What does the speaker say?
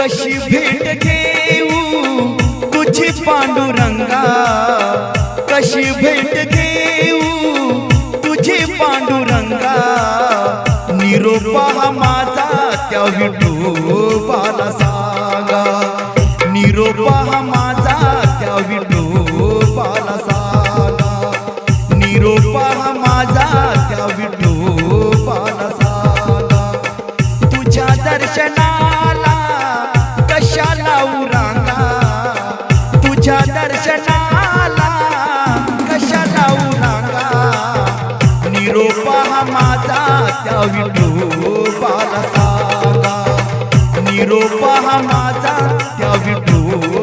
कशी भेट घेऊ तुझी पांडुरंगा, कशी भेट घेऊ तुझी पांडुरंगा, निरोपा माझा त्या विठोबाला सांगा, निरोपा माझा त्या विठोबाला सांगा, निरोपा माझा त्या विठोबाला सांगा. तुझ्या दर्शनाला कशाला उरांगा, तुझ्या दर्शनाला कशाला उरांगा, निरोपा माझा त्या विठोबाला सांगा, निरोपा माझा त्या विठोबाला